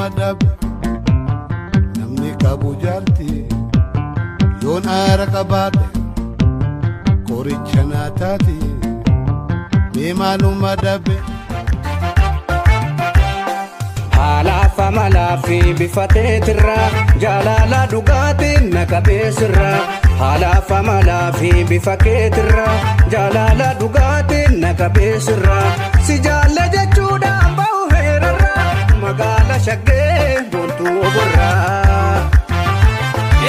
madab namni qabu jaarti yoon aara qabaadhe qoricha naa taati mee maaluma dabbe Alafa malafi bifateetirra jaalala dhugaatiin naqabeesirra Alafa malafi bifakeetirra jaalala dhugaatiin naqabeesirra si jaalle jechuudhaan bahu heerarra magaala shaggee boontuu oborraa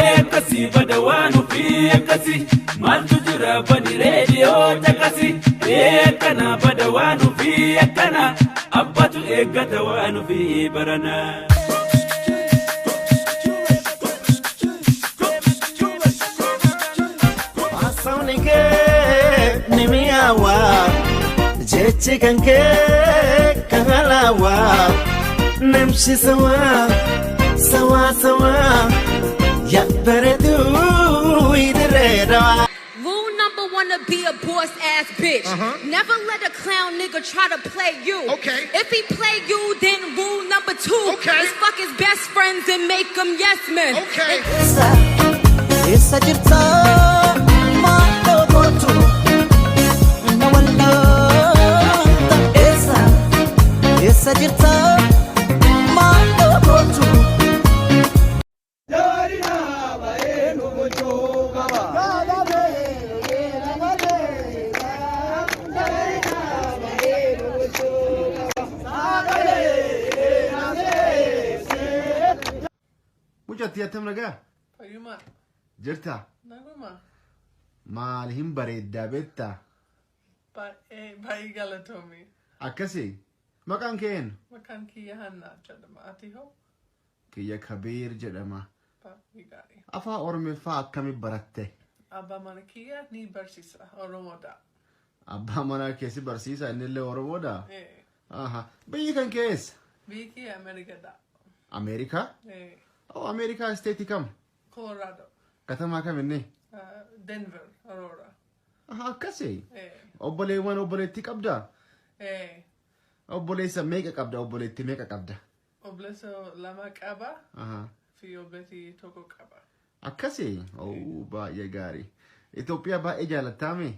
Ekkasi badawaanu fi ekkasi maaltu jira bani reediyoo caqasi ekkana badawaanu fi ekkana abbatu eeggata waanu fi barana. Asawni kee ni mi'aawa jechi kan kee kan halaawa namshi sawa sawa sawa yaa bareedu idireedha. To be a boss ass bitch. Never let a clown nigga try to play you. Okay. If he play you, then rule number 2 is fuck his best friends and make them yes men. Okay. Esa jirta mato gotu na wala esa jirta mato gotu Mujatti atam nagaa Fayyuma. jirta Naguma. maal hin bareeddaa beektaa Baay'ee galatoomii. akkasii maqaan keen Maqaan kiyya Hannaa jedhama. Ati hoo? kiyya Kabiir jedhama Baay'ee gaarii. afaan oromiffaa akkami baratte Abbaa mana kiyya ni barsiisa Oromoodha. abbaa manaa keessi barsiisa innillee oromoodha Eh. aha biyyi kan keessa Biyyi kiyya Ameerikaadha. ameerikaa Eh. oh ameerikaa isteeti kam Colorado. katamaa kam inni Denver. Aurora. aha akkasii Eh. obboleewwan obboleetti qabda Eh. obboleessa meeqa qabda obboleetti meeqa qabda Obboleessa lama qaba. aha Fi obboleettii tokko qaba. akkasii oh baay'ee gaarii Itoophiyaa baay'ee jaalattaame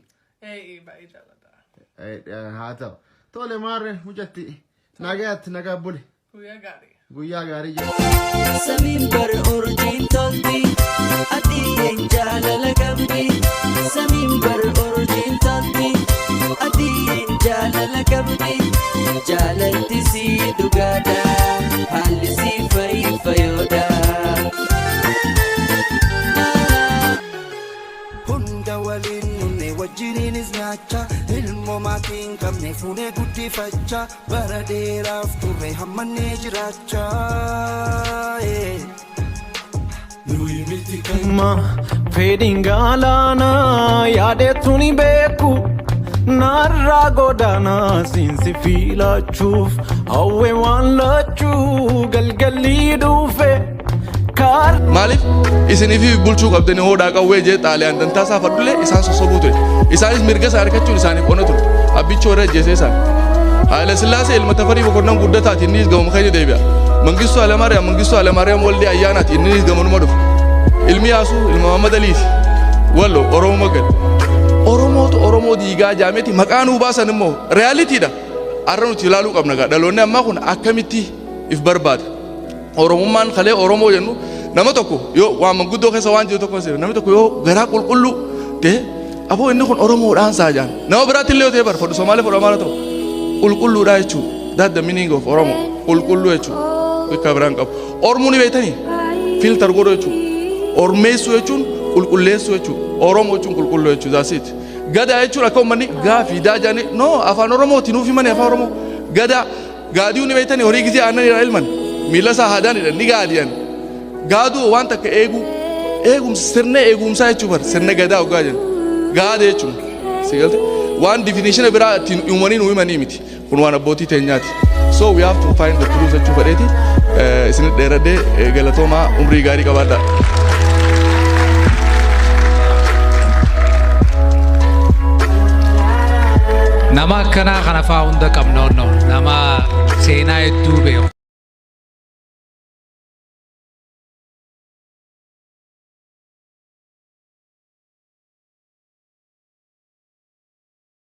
Eh. Baay'ee jaalladha. haa ta'u tole maarre mujatti nagaatti nagaa bule Guyyaa gaarii. guyyaa gaarii jedhu Samin bar orjin tolti adiyen jaalala qabdi Samin bar orjin tolti adiyen jaalala qabdi jaalalti si dhugaadha haalli si fayyoodha. Hunda waliin nunne wajjiniinis nyaacha ilmoo maatiin qabne fuunee guddifachaa bara dheeraaf turre hammannee jiraachaa. Ma fedhiin galaanaa yaadeetuun beeku narraa godaanaa siinsi filachuuf hawwe waan lachuu galgalii dhufe. Maaliif isiniif bulchuu qabdanii hodhaa qawwee jee xaaliyaan dantaasaa fadhulee isaan sossobuu ture. Isaanis mirga isaa argachuun isaaniif qonna ture. Abbichi warra ajjeesee isaan. Haayila Sillaasee ilma Tafarii Boqonnaan guddataati innis gamoo keenya deebi'a. Mangistuu Alamaariyaam waldee ayyaanaati innis gamoonuma dhufa. Ilmi Yaasuu ilma Muhammad Aliiti. Wallo Oromoo Magal. Oromoo diigaa jaameeti maqaan uu baasan immoo reaalitiidha. Arra nuti ilaaluu qabna gaa dhaloonni ammaa kun akkamitti if barbaada. Oromummaan kalee Oromoo jennu nama tokko yoo waan manguddoo keessa waan jiru tokko seera namni tokko yoo garaa qulqulluu ta'e aboo inni kun Oromoodhaan saajaan nama biraatti illee yoo ta'e barfadhu Somaalee fudhu Amaara ta'u qulqulluudha jechuudha that's the meaning of Oromo qulqulluu jechuudha bakka biraan qabu Oromoo ni beektanii filter godhu jechuudha Ormeessuu jechuun qulqulleessuu jechuudha Oromoo jechuun qulqulluu jechuudha that's it Gadaa jechuun akka uummanni gaafii daajanii no afaan Oromooti nuuf himanii afaan Oromoo gaadii ni beektanii horii gisee aannan ilman Mila sahadan ida ni gaadiyan gaadu waan takka eegumsa sirna eegumsaa jechuun bar sirna gadaa ogaa jenna gaada jechuun sigalte waan definition bira uumanii nu himanii miti kun waan abbootii teenyaati so we have to find the truth jechuun fedheeti isin dheeradhee galatoomaa umrii gaarii qabaadha. Nama akkanaa kana fa'aa hunda qabna nama seenaa hedduu beeku.